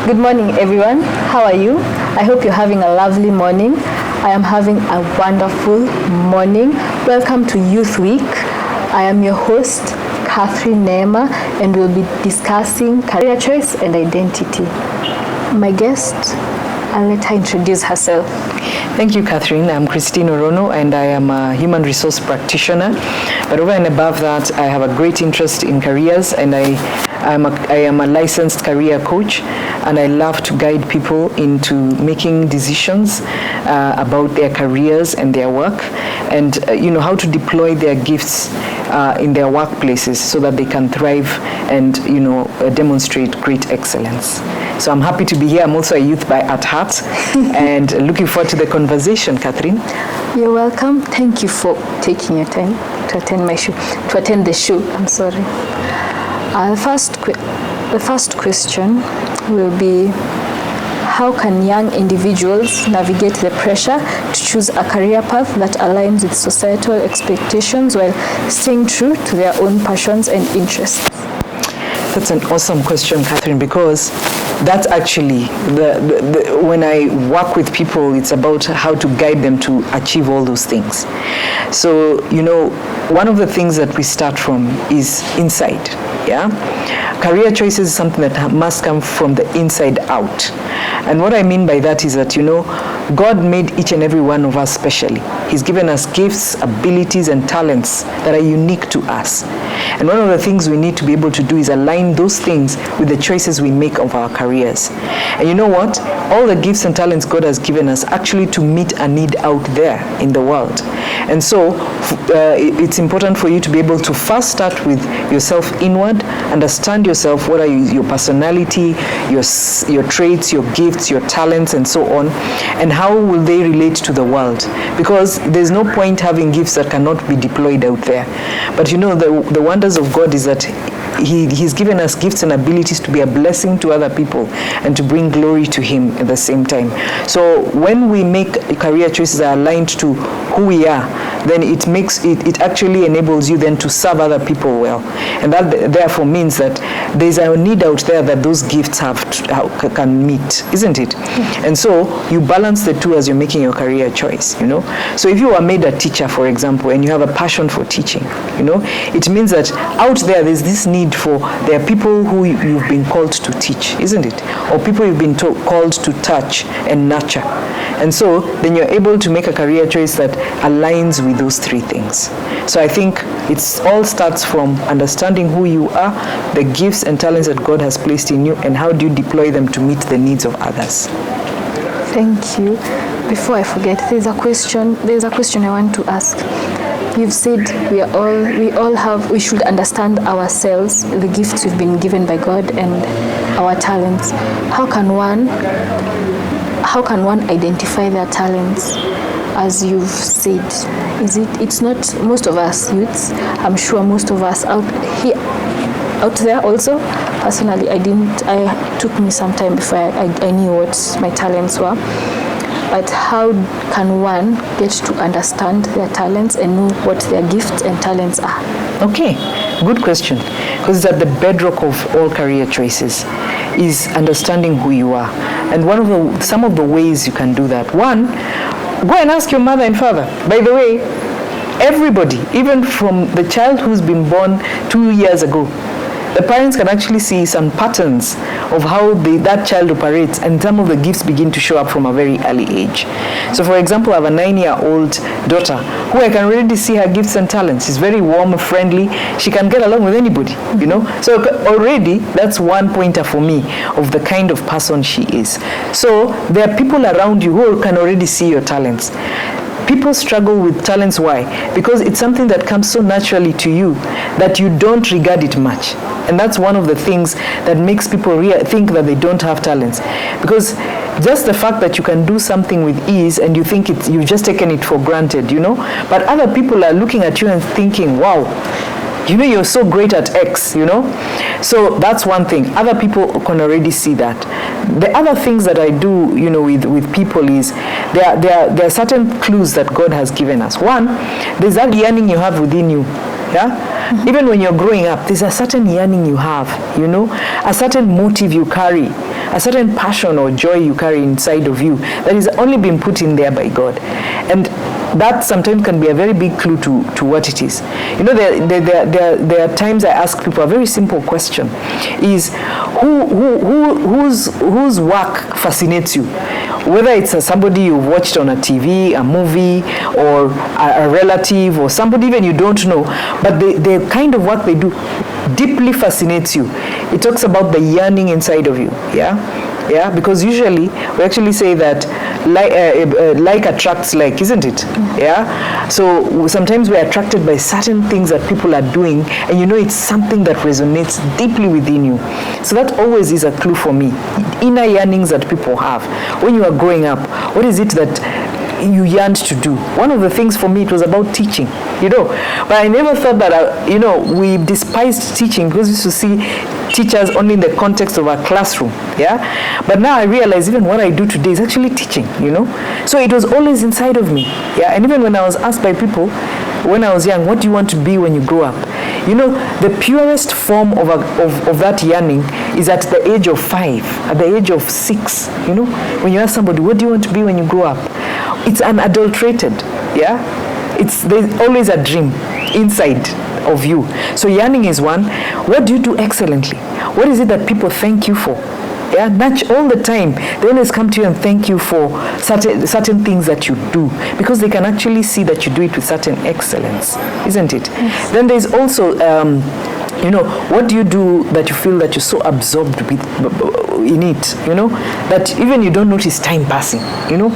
Good morning, everyone. How are you? I hope you're having a lovely morning. I am having a wonderful morning. Welcome to Youth Week. I am your host, Catherine Neema, and we'll be discussing career choice and identity. My guest, I'll let her introduce herself. Thank you, Catherine. I'm Christine Orono, and I am a human resource practitioner. But over and above that, I have a great interest in careers, and I am a licensed career coach, and I love to guide people into making decisions about their careers and their work, and how to deploy their gifts in their workplaces so that they can thrive and demonstrate great excellence. So I'm happy to be here. I'm also a youth at heart, and looking forward to the conversation, Catherine. You're welcome. Thank you for taking your time to attend the show. I'm sorry. The first question will be, how can young individuals navigate the pressure to choose a career path that aligns with societal expectations while staying true to their own passions and interests? That's an awesome question, Catherine, because that's actually when I work with people, it's about how to guide them to achieve all those things. So, one of the things that we start from is inside, yeah? Career choices is something that must come from the inside out. And what I mean by that is that, God made each and every one of us specially. He's given us gifts, abilities, and talents that are unique to us. And one of the things we need to be able to do is align those things with the choices we make of our careers. And you know what? All the gifts and talents God has given us actually to meet a need out there in the world. And so it's important for you to be able to first start with yourself inward, understand yourself, what are your personality, your traits, your gifts, your talents, and so on, and how will they relate to the world? Because there's no point having gifts that cannot be deployed out there. But the wonders of God is that He's given us gifts and abilities to be a blessing to other people and to bring glory to Him at the same time. So when we make career choices that are aligned to who we are, then it actually enables you then to serve other people well. And that therefore means that there's a need out there that those gifts can meet, isn't it? And so you balance the two as you're making your career choice, So if you are made a teacher, for example, and you have a passion for teaching, it means that out there's this need there are people who you've been called to teach, isn't it? Or people you've been called to touch and nurture. And so then you're able to make a career choice that aligns with those three things. So I think it all starts from understanding who you are, the gifts and talents that God has placed in you, and how do you deploy them to meet the needs of others. Thank you. Before I forget, there's a question I want to ask. You've said we should understand ourselves, the gifts we've been given by God, and our talents. How can one identify their talents? As you've said, it's not most of us youths. I'm sure most of us out there also. Personally, it took me some time before I knew what my talents were. But how can one get to understand their talents and know what their gifts and talents are? Okay, good question. Because it's at the bedrock of all career choices is understanding who you are. And some of the ways you can do that. One, go and ask your mother and father. By the way, everybody, even from the child who's been born 2 years ago, the parents can actually see some patterns of how that child operates, and some of the gifts begin to show up from a very early age. So for example, I have a 9-year-old daughter who I can already see her gifts and talents. She's very warm, friendly. She can get along with anybody, So already that's one pointer for me of the kind of person she is. So there are people around you who can already see your talents. People struggle with talents. Why? Because it's something that comes so naturally to you that you don't regard it much. And that's one of the things that makes people think that they don't have talents. Because just the fact that you can do something with ease and you think you've just taken it for granted, But other people are looking at you and thinking, wow, you're so great at X, So that's one thing. Other people can already see that. The other things that I do, with people is there are certain clues that God has given us. One, there's that yearning you have within you. Yeah? Even when you're growing up, there's a certain yearning you have, a certain motive you carry a certain passion or joy you carry inside of you that is only been put in there by God. And that sometimes can be a very big clue to what it is. You know, there are times I ask people a very simple question: is whose work fascinates you? Whether it's somebody you've watched on a TV, a movie, or a relative, or somebody even you don't know, but the kind of work they do deeply fascinates you. It talks about the yearning inside of you, yeah, because usually we actually say that like attracts like, isn't it? Yeah. So sometimes we're attracted by certain things that people are doing, and you know it's something that resonates deeply within you. So that always is a clue for me. Inner yearnings that people have when you are growing up. What is it that you yearned to do? One of the things for me, it was about teaching, you know. But I never thought that, we despised teaching because we used to see teachers only in the context of a classroom, yeah. But now I realize even what I do today is actually teaching, you know. So it was always inside of me, yeah. And even when I was asked by people when I was young, what do you want to be when you grow up? You know, the purest form of that yearning is at the age of 5, at the age of 6, you know. When you ask somebody, what do you want to be when you grow up? It's unadulterated, yeah. There's always a dream inside of you. So yearning is one. What do you do excellently? What is it that people thank you for? Yeah, all the time they always come to you and thank you for certain things that you do, because they can actually see that you do it with certain excellence, isn't it? Yes. Then there's also what do you do that you feel that you're so absorbed in it, you know, that even you don't notice time passing, you know.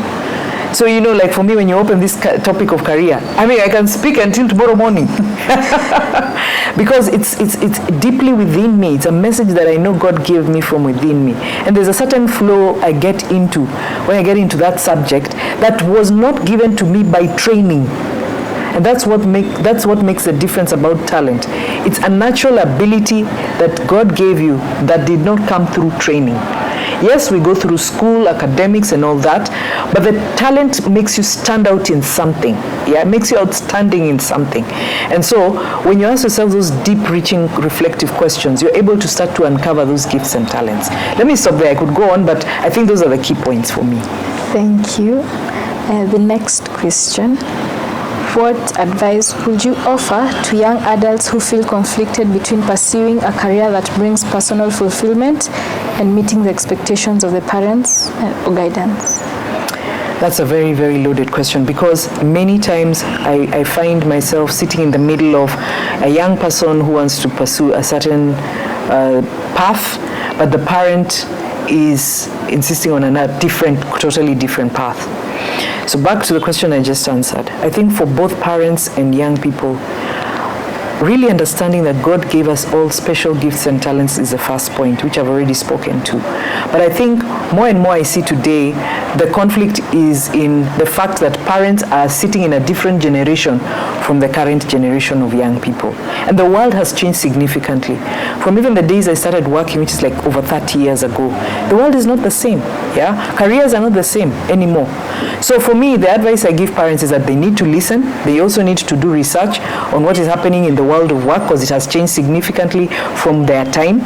So, you know, like for me, when you open this topic of career, I mean, I can speak until tomorrow morning because it's deeply within me. It's a message that I know God gave me from within me. And there's a certain flow I get into when I get into that subject that was not given to me by training. And that's what makes the difference about talent. It's a natural ability that God gave you that did not come through training. Yes, we go through school, academics and all that, but the talent makes you stand out in something. Yeah, it makes you outstanding in something. And so when you ask yourself those deep, reaching, reflective questions, you're able to start to uncover those gifts and talents. Let me stop there. I could go on, but I think those are the key points for me. Thank you. The next question. What advice would you offer to young adults who feel conflicted between pursuing a career that brings personal fulfillment and meeting the expectations of the parents or guidance? That's a very, very loaded question, because many times I find myself sitting in the middle of a young person who wants to pursue a certain path, but the parent is insisting on a totally different path. So back to the question I just answered. I think for both parents and young people, really understanding that God gave us all special gifts and talents is the first point, which I've already spoken to. But I think more and more I see today, the conflict is in the fact that parents are sitting in a different generation from the current generation of young people. And the world has changed significantly. From even the days I started working, which is like over 30 years ago, the world is not the same. Yeah, careers are not the same anymore. So for me, the advice I give parents is that they need to listen. They also need to do research on what is happening in the world of work, because it has changed significantly from their time.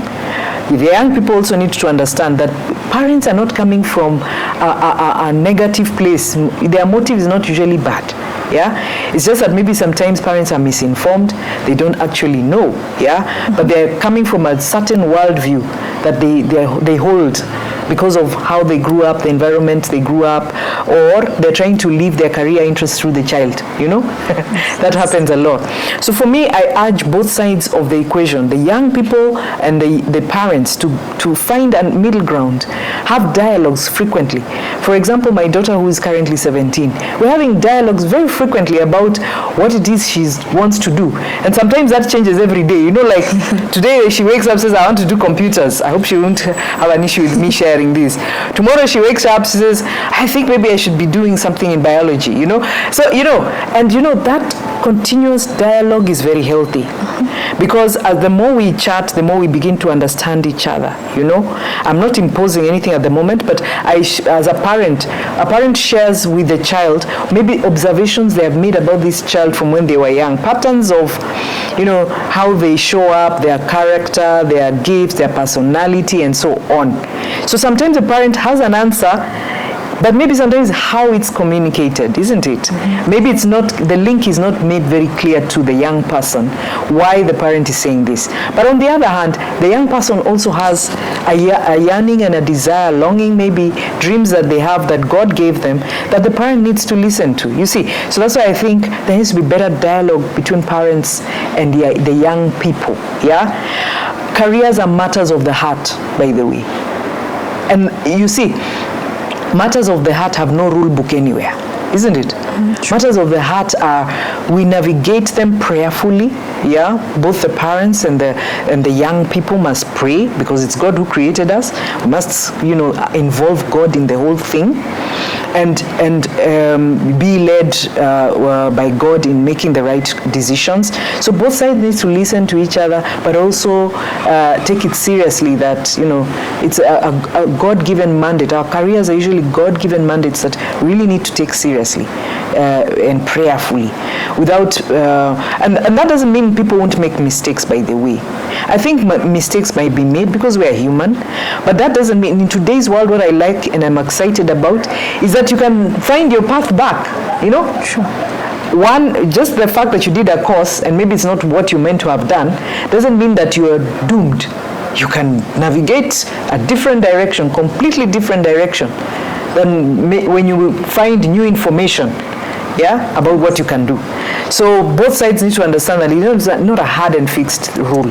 The young people also need to understand that parents are not coming from a negative place. Their motive is not usually bad. Yeah, it's just that maybe sometimes parents are misinformed. They don't actually know. Yeah, but they're coming from a certain worldview that they hold because of how they grew up, the environment they grew up, or they're trying to live their career interests through the child, you know? That happens a lot. So for me, I urge both sides of the equation, the young people and the parents, to find a middle ground, have dialogues frequently. For example, my daughter, who is currently 17, we're having dialogues very frequently about what it is she wants to do. And sometimes that changes every day. You know, like today she wakes up and says, I want to do computers. I hope she won't have an issue with me sharing this. Tomorrow she wakes up, she says, I think maybe I should be doing something in biology, you know. So, you know, and you know, that continuous dialogue is very healthy. Because the more we chat, the more we begin to understand each other, you know. I'm not imposing anything at the moment, but as a parent shares with the child maybe observations they have made about this child from when they were young, patterns of, you know, how they show up, their character, their gifts, their personality, and so on. So sometimes a parent has an answer, but maybe sometimes how it's communicated, isn't it? Mm-hmm. Maybe it's not, the link is not made very clear to the young person why the parent is saying this. But on the other hand, the young person also has a yearning and a desire, longing, maybe dreams that they have that God gave them that the parent needs to listen to. You see, so that's why I think there needs to be better dialogue between parents and the young people. Yeah, careers are matters of the heart, by the way. And you see, matters of the heart have no rule book anywhere, isn't it? Mm-hmm. Matters of the heart are, we navigate them prayerfully. Yeah, both the parents and the young people must pray, because it's God who created us. We must, you know, involve God in the whole thing, and be led by God in making the right decisions. So both sides need to listen to each other, but also take it seriously that, you know, it's a God-given mandate. Our careers are usually God-given mandates that we really need to take seriously and prayerfully. Without and that doesn't mean people won't make mistakes, by the way. I think mistakes might be made because we are human, but that doesn't mean, in today's world, what I like and I'm excited about is that you can find your path back, you know? Sure. One, just the fact that you did a course and maybe it's not what you meant to have done doesn't mean that you are doomed. You can navigate a different direction, completely different direction, than when you find new information, yeah, about what you can do. So both sides need to understand that it's not a hard and fixed rule,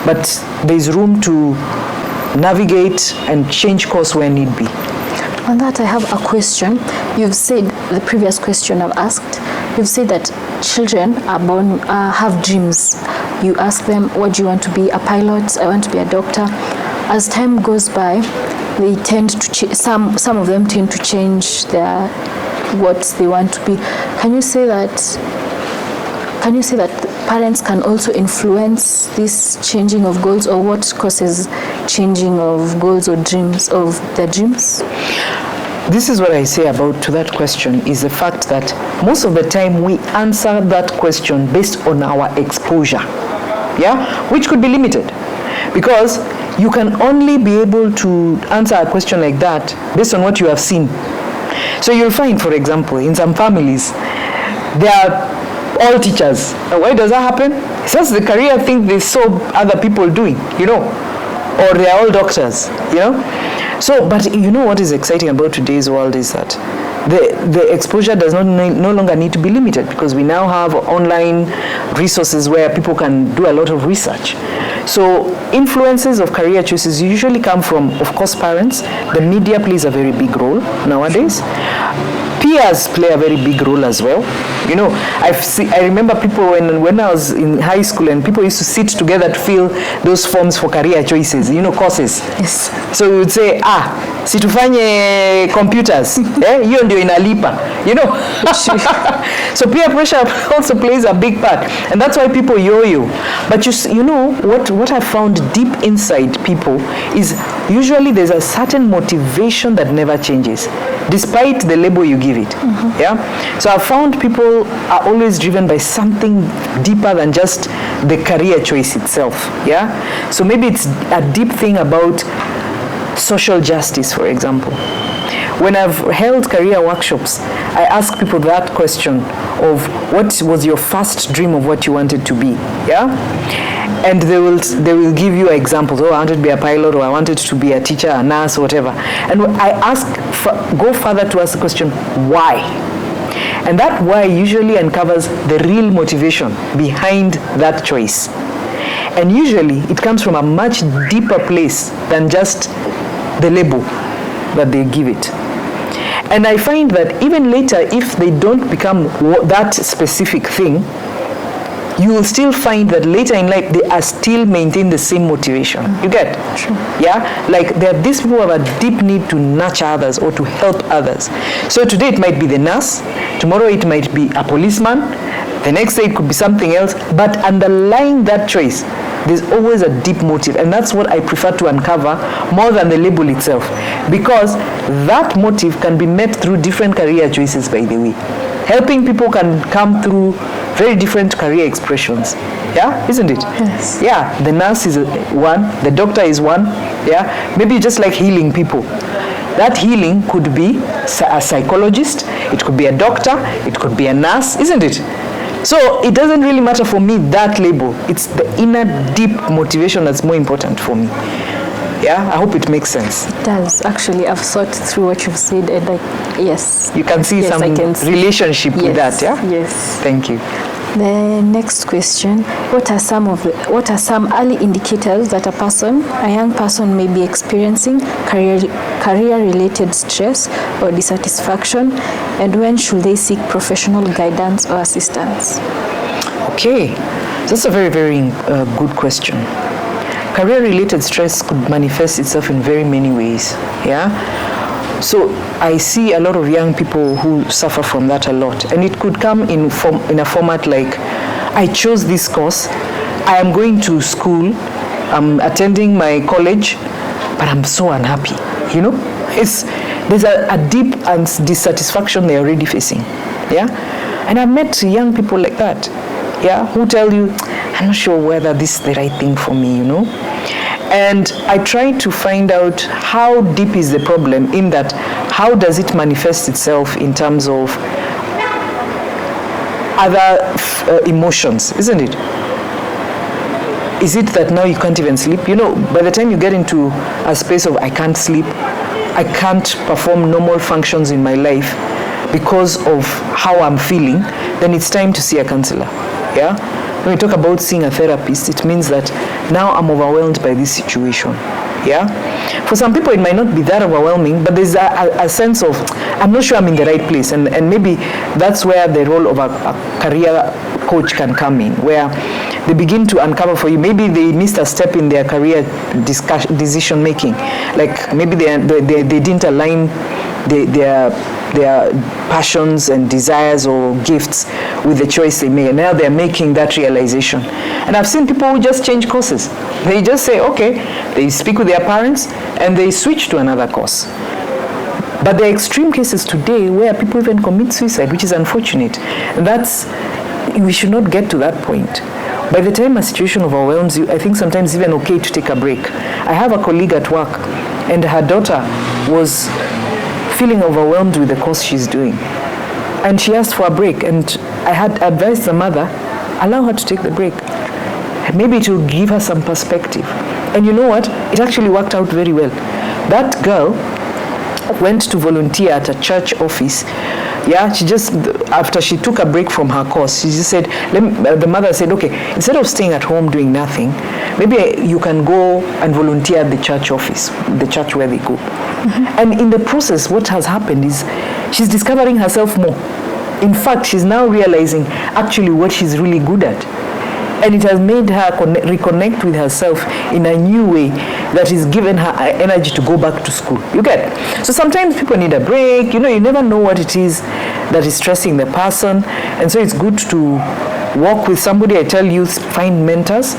but there's room to navigate and change course where need be. On that, I have a question. You've said, the previous question I've asked, you've said that children are born, have dreams. You ask them, what do you want to be? A pilot? I want to be a doctor. As time goes by, they tend to some of them tend to change their what they want to be. Can you say that parents can also influence this changing of goals, or what causes changing of goals or dreams, of their dreams? This is what I say about to that question, is the fact that most of the time we answer that question based on our exposure, yeah, which could be limited, because you can only be able to answer a question like that based on what you have seen. So you'll find, for example, in some families, they are all teachers. And why does that happen? It's just the career thing they saw other people doing, you know, or they are all doctors, you know. So, but you know what is exciting about today's world is that the exposure does no longer need to be limited, because we now have online resources where people can do a lot of research. So influences of career choices usually come from, of course, parents. The media plays a very big role nowadays. Peers play a very big role as well. You know, I remember people when I was in high school, and people used to sit together to fill those forms for career choices, you know, courses. Yes. So we would say, si tufanye computers, hiyo ndio inalipa, you know. So peer pressure also plays a big part, and that's why people yo-yo. But you know what I found deep inside people is usually there's a certain motivation that never changes, despite the label you give it. Mm-hmm. Yeah. So I found people are always driven by something deeper than just the career choice itself. Yeah. So maybe it's a deep thing about social justice, for example. When I've held career workshops, I ask people that question of what was your first dream of what you wanted to be, yeah? And they will give you examples. Oh, I wanted to be a pilot, or I wanted to be a teacher, a nurse, whatever. And I go further to ask the question, why? And that why usually uncovers the real motivation behind that choice. And usually it comes from a much deeper place than just the label that they give it. And I find that even later, if they don't become that specific thing, you will still find that later in life they are still maintain the same motivation. You get? Sure. Yeah? Like there are these people who have a deep need to nurture others or to help others. So today it might be the nurse, tomorrow it might be a policeman, The next day it could be something else, but underlying that choice, there's always a deep motive, and that's what I prefer to uncover more than the label itself, because that motive can be met through different career choices, by the way. Helping people can come through very different career expressions. Yeah, isn't it? Yes. Yeah, the nurse is one, the doctor is one. Yeah, maybe just like healing people. That healing could be a psychologist, it could be a doctor, it could be a nurse, isn't it? So it doesn't really matter for me, that label. It's the inner deep motivation that's more important for me. Yeah, I hope it makes sense. It does. Actually, I've thought through what you've said, and yes. You can see some relationship with that, yeah? Yes. Thank you. The next question, what are some early indicators that a young person may be experiencing career-related stress or dissatisfaction, and when should they seek professional guidance or assistance? Okay, that's a very, very good question. Career-related stress could manifest itself in very many ways, yeah? So I see a lot of young people who suffer from that a lot, and it could come in a format like, I chose this course, I am going to school, I'm attending my college, but I'm so unhappy, you know? There's a deep dissatisfaction they're already facing, yeah? And I've met young people like that, yeah, who tell you, I'm not sure whether this is the right thing for me, you know? And I try to find out how deep is the problem, in that how does it manifest itself in terms of other emotions, isn't it? Is it that now you can't even sleep? You know, by the time you get into a space of I can't sleep, I can't perform normal functions in my life because of how I'm feeling, then it's time to see a counselor, yeah? When we talk about seeing a therapist, it means that now I'm overwhelmed by this situation, yeah? For some people, it might not be that overwhelming, but there's a sense of, I'm not sure I'm in the right place, and maybe that's where the role of a career coach can come in, where they begin to uncover for you. Maybe they missed a step in their career decision making, like maybe they didn't align their passions and desires or gifts with the choice they made. Now they're making that realization. And I've seen people who just change courses. They just say, okay, they speak with their parents and they switch to another course. But there are extreme cases today where people even commit suicide, which is unfortunate. And we should not get to that point. By the time a situation overwhelms you, I think sometimes it's even okay to take a break. I have a colleague at work, and her daughter was feeling overwhelmed with the course she's doing. And she asked for a break, and I had advised the mother, allow her to take the break. Maybe it will give her some perspective. And you know what? It actually worked out very well. That girl went to volunteer at a church office. Yeah, she just, after she took a break from her course, she just said, the mother said, okay, instead of staying at home doing nothing, maybe you can go and volunteer at the church office, the church where they go. Mm-hmm. And in the process, what has happened is she's discovering herself more. In fact, she's now realizing actually what she's really good at. And it has made her reconnect with herself in a new way that has given her energy to go back to school. You get it? So sometimes people need a break. You know, you never know what it is that is stressing the person. And so it's good to walk with somebody. I tell you, find mentors.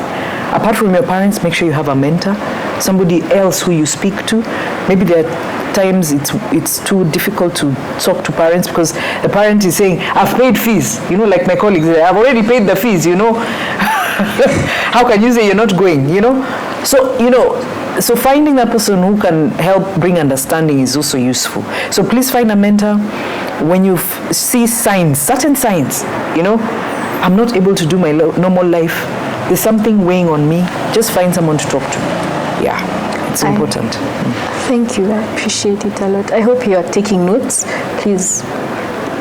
Apart from your parents, make sure you have a mentor, somebody else who you speak to. Maybe there are times it's too difficult to talk to parents because the parent is saying, I've paid fees. You know, like my colleagues say, I've already paid the fees, you know. How can you say you're not going, you know? So finding that person who can help bring understanding is also useful. So please find a mentor. When you see signs, certain signs, you know, I'm not able to do my normal life, there's something weighing on me, just find someone to talk to. Yeah, it's important. Thank you, I appreciate it a lot. I hope you are taking notes. Please,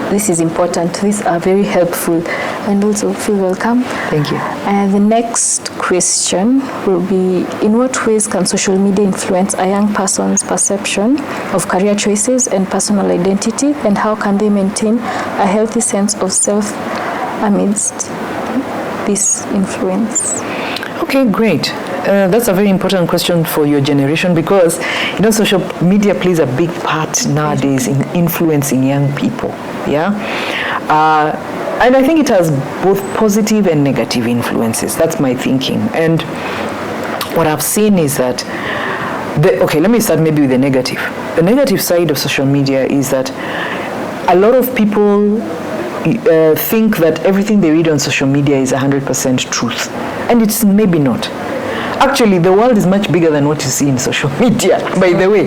this is important. These are very helpful, and also feel welcome. Thank you. And the next question will be, in what ways can social media influence a young person's perception of career choices and personal identity, and how can they maintain a healthy sense of self amidst this influence? Okay, great. That's a very important question for your generation because, you know, social media plays a big part nowadays in influencing young people. Yeah. And I think it has both positive and negative influences. That's my thinking. And what I've seen is that, okay, let me start maybe with the negative. The negative side of social media is that a lot of people think that everything they read on social media is 100% truth. And it's maybe not. Actually, the world is much bigger than what you see in social media, by the way.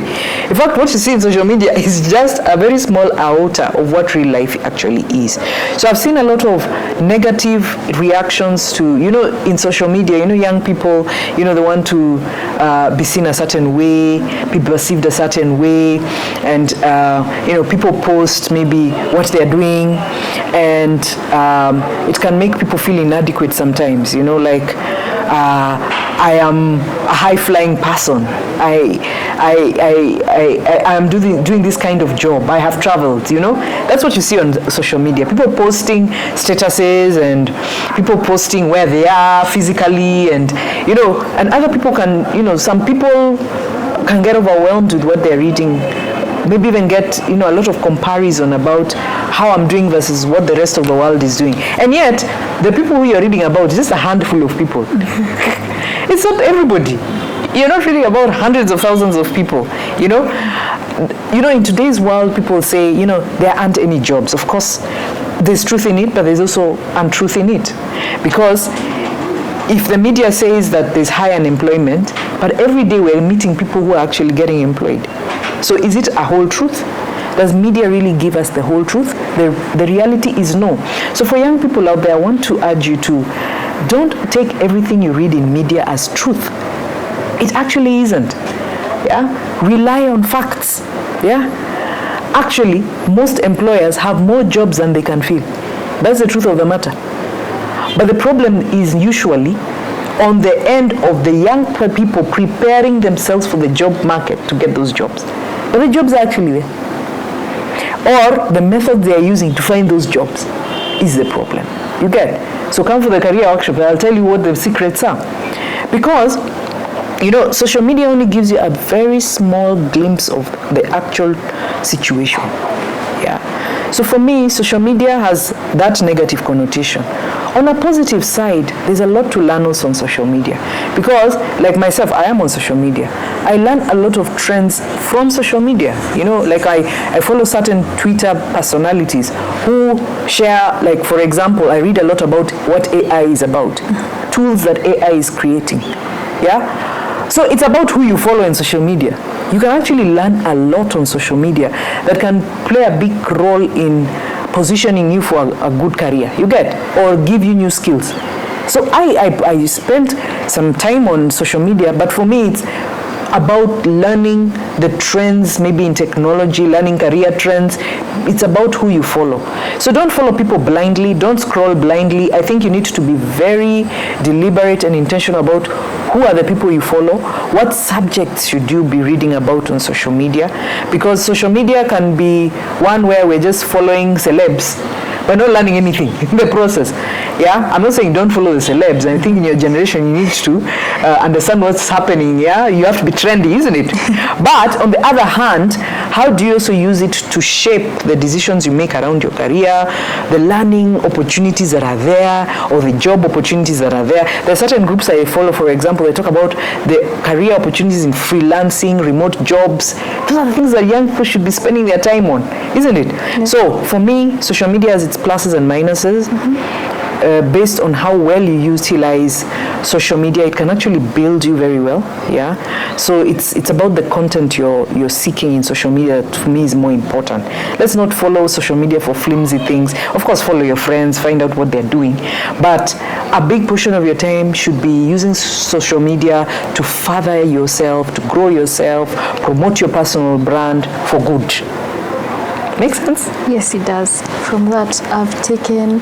In fact, what you see in social media is just a very small iota of what real life actually is. So I've seen a lot of negative reactions to, in social media, young people, they want to be seen a certain way, be perceived a certain way, and, people post maybe what they're doing, and it can make people feel inadequate sometimes, like, I am a high-flying person. I am doing this kind of job. I have traveled, That's what you see on social media. People posting statuses and people posting where they are physically, and, and other people can, some people can get overwhelmed with what they're reading. Maybe even get, a lot of comparison about how I'm doing versus what the rest of the world is doing. And yet, the people who you're reading about is just a handful of people. It's not everybody. You're not reading about hundreds of thousands of people, in today's world, people say, there aren't any jobs. Of course, there's truth in it, but there's also untruth in it. Because if the media says that there's high unemployment, but every day we're meeting people who are actually getting employed. So is it a whole truth? Does media really give us the whole truth? The reality is no. So for young people out there, I want to urge you to don't take everything you read in media as truth. It actually isn't. Yeah? Rely on facts. Yeah? Actually, most employers have more jobs than they can fill. That's the truth of the matter. But the problem is usually on the end of the young people preparing themselves for the job market to get those jobs. But the jobs are actually there. Or the methods they are using to find those jobs is the problem. You get? So come for the career workshop and I'll tell you what the secrets are. Because, social media only gives you a very small glimpse of the actual situation. Yeah. So for me, social media has that negative connotation. On a positive side, there's a lot to learn also on social media. Because, like myself, I am on social media. I learn a lot of trends from social media. Like I follow certain Twitter personalities who share, like, for example, I read a lot about what AI is about. Tools that AI is creating. Yeah? So it's about who you follow in social media. You can actually learn a lot on social media that can play a big role in positioning you for a good career, you get, or give you new skills. So I spent some time on social media, but for me it's about learning the trends, maybe in technology, learning career trends. It's about who you follow. So don't follow people blindly, don't scroll blindly. I think you need to be very deliberate and intentional about who are the people you follow, what subjects should you be reading about on social media, because social media can be one where we're just following celebs, but not learning anything in the process. Yeah, I'm not saying don't follow the celebs. I think in your generation you need to understand what's happening. Yeah, you have to be trendy, isn't it? But on the other hand, how do you also use it to shape the decisions you make around your career, the learning opportunities that are there, or the job opportunities that are there? There are certain groups I follow, for example, they talk about the career opportunities in freelancing, remote jobs. Those are the things that young people should be spending their time on, isn't it? Yeah. So for me, social media has its pluses and minuses. Based on how well you utilize social media, it can actually build you very well. Yeah. So it's about the content you're seeking in social media that for me is more important. Let's not follow social media for flimsy things. Of course, follow your friends, find out what they're doing. But a big portion of your time should be using social media to further yourself, to grow yourself, promote your personal brand for good. Make sense? Yes, it does. From that, I've taken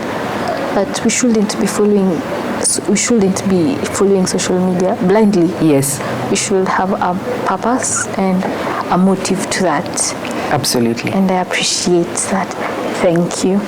that we shouldn't be following social media blindly. Yes. We should have a purpose and a motive to that. Absolutely. And I appreciate that. Thank you.